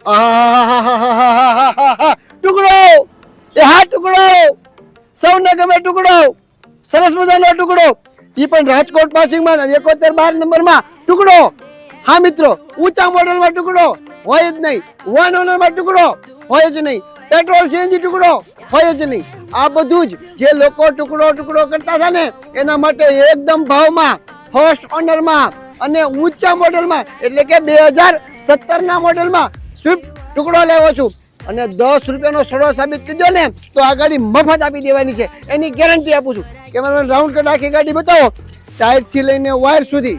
આહાહાહાહાહાહાહા. ટુકડો એ હા ટુકડો સૌને ગમે ટુકડો સરસ મજાનો ટુકડો ઈ પણ રાજકોટ પાસિંગમાં 71 નંબરમાં ટુકડો. હા મિત્રો ઊંચા મોડેલમાં ટુકડો હોય જ નહીં, વન ઓનરમાં ટુકડો હોય જ નહીં, પેટ્રોલ સીએનજી ટુકડો હોય જ નહીં. આ બધું જ જે લોકો ટુકડો કરતા હતા ને એના માટે એકદમ ભાવમાં ફર્સ્ટ ઓનરમાં અને ઊંચા મોડેલમાં એટલે કે 2017 ના મોડેલમાં સ્વિફ્ટ ટુકડો લેવો છું અને 10 રૂપિયાનો સડો સાબિત કરજો ને તો આ ગાડી મફત આપી દેવાની છે, એની ગેરંટી આપું છું. કેમેરામેન રાઉન્ડ કરી આખી ગાડી બતાવો, ટાયર થી લઈને વાયર સુધી.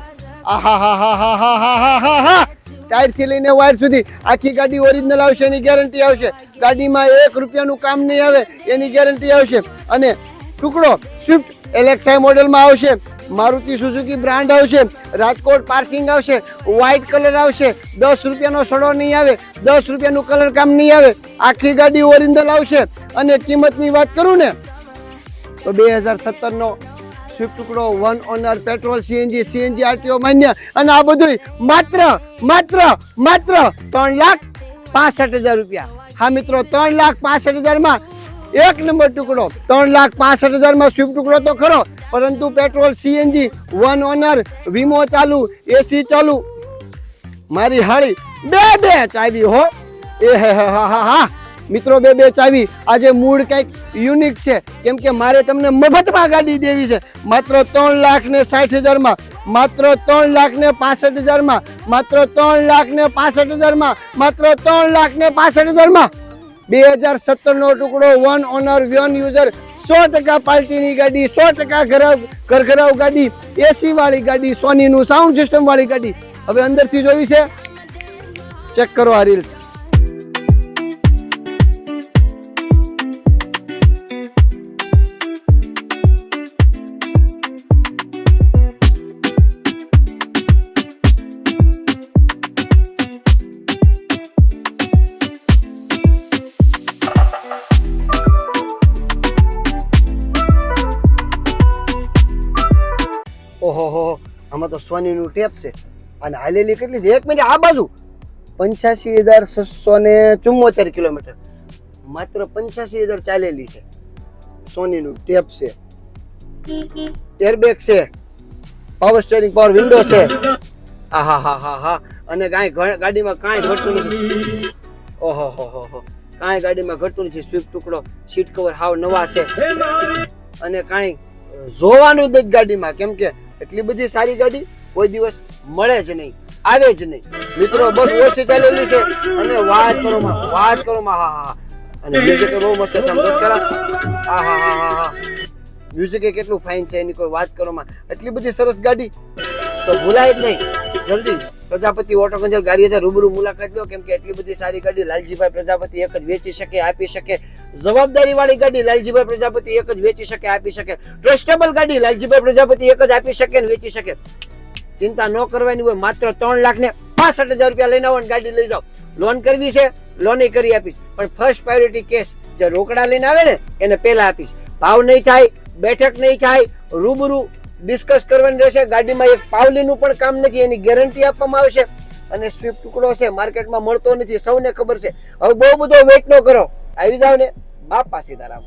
આહાહાહાહાહાહાહા. ટાયર થી લઈને વાયર સુધી આખી ગાડી ઓરિજિનલ આવશે, એની ગેરંટી આવશે. ગાડીમાં 1 રૂપિયાનું કામ નહીં આવે, એની ગેરંટી આવશે. અને ટુકડો સ્વિફ્ટ LXi મોડેલમાં આવશે, મારુતિ સુઝુકી બ્રાન્ડ આવશે, રાજકોટ પાર્સિંગ આવશે, વ્હાઇટ કલર આવશે. 10 રૂપિયાનો સડો નહીં આવે, 10 રૂપિયાનું કલર કામ નહીં આવે, આખી ગાડી ઓરિજિનલ આવશે. અને કિંમતની વાત કરું ને તો 2017 નો સ્વિફ્ટ ટુકડો one honour, petrol CNG RTO માન્ય, અને આ બધું માત્ર 3,65,000 રૂપિયા. હા મિત્રો 3,65,000 માં 1 નંબર ટુકડો. 3,65,000 માં સ્વિફ્ટ ટુકડો તો ખરો, પરંતુ પેટ્રોલ સીએનજી વન ઓનર, વીમો ચાલુ, એસી ચાલુ, મારી હાળી બે ચાવી હો. એ હા મિત્રો બે ચાવી. આજે મૂળ કઈક યુનિક છે, કેમ કે મારે તમને મફતમાં ગાડી દેવી છે. માત્ર 3,60,000 માં, માત્ર 3,65,000 માં, માત્ર 3,65,000 માં, માત્ર 3,65,000 માં 2017 નો ટુકડો વન ઓનર, વન યુઝર, 100% પાર્ટીની ગાડી, 100% ઘરઘરાવ ગાડી, એસી વાળી ગાડી, સોની નું સાઉન્ડ સિસ્ટમ વાળી ગાડી. હવે અંદરથી જોવી છે, ચેક કરો આ રીલ્સ. ઓહો, આમાં તો સોની નું ટેપ છે. અને હાલેલી કેટલી છે? 1 મિનિટ આ બાજુ 85,674 કિલોમીટર, માત્ર 85,000 ચાલેલી છે. સોની નું ટેપ છે, એરબેગ છે, પાવર સ્ટીયરિંગ, પાવર વિન્ડો છે. આહાહાહા. અને ગાડીમાં કાંઈ ઘટતું નથી. ઓહો, કાંઈ ગાડીમાં ઘટતું નથી. સ્વિફ્ટ ટુકડો, સીટ કવર હાવ નવા છે. અને કાંઈ જોવાનું જ ગાડીમાં, કેમ કે એટલી બધી સારી ગાડી કોઈ દિવસ મળે જ નહીં, આવે જ નહીં. મિત્રો બસ ઓછી ચાલેલી છે. અને વાત કરો માં હા. અને મ્યુઝિક બહુ મસ્ત છે. આહાહાહા. મ્યુઝિક કેટલું ફાઇન છે, એની કોઈ વાત કરો માં. એટલી બધી સરસ ગાડી તો ભૂલાય જ નહીં. જલ્દી પ્રજાપતિ ઓટો ગંજલ ગાડી રૂબરૂ મુલાકાત લો, કેમ કે એટલી બધી સારી ગાડી લાલજીભાઈ પ્રજાપતિ એક જ વેચી શકે, આપી શકે. જવાબદારી વાળી ગાડી લાલજીભાઈ પ્રજાપતિ એક જ વેચી શકે, આપી શકે. ટ્રસ્ટેબલ ગાડી લાલજીભાઈ પ્રજાપતિ એક જ આપી શકે ને વેચી શકે. ચિંતા ન કરવાની હોય. માત્ર 3,65,000 રૂપિયા લઈને આવો ને ગાડી લઈ જાઓ. લોન કરવી છે, લોન કરી આપીશ, પણ ફર્સ્ટ પ્રાયોરિટી કેશ. જે રોકડા લઈને આવે ને એને પહેલા આપીશ. ભાવ નહીં થાય, બેઠક નહીં થાય, રૂબરૂ ડિસ્કસ કરવાની રહેશે. ગાડીમાં એક પાવલીનું પણ કામ નથી, એની ગેરંટી આપવામાં આવશે. અને સ્વિફ્ટ ટુકડો છે, માર્કેટમાં મળતો નથી, સૌને ખબર છે. હવે બહુ બધો વેઇટ ન કરો, આવી જાવ ને. બાપા સીતારામ.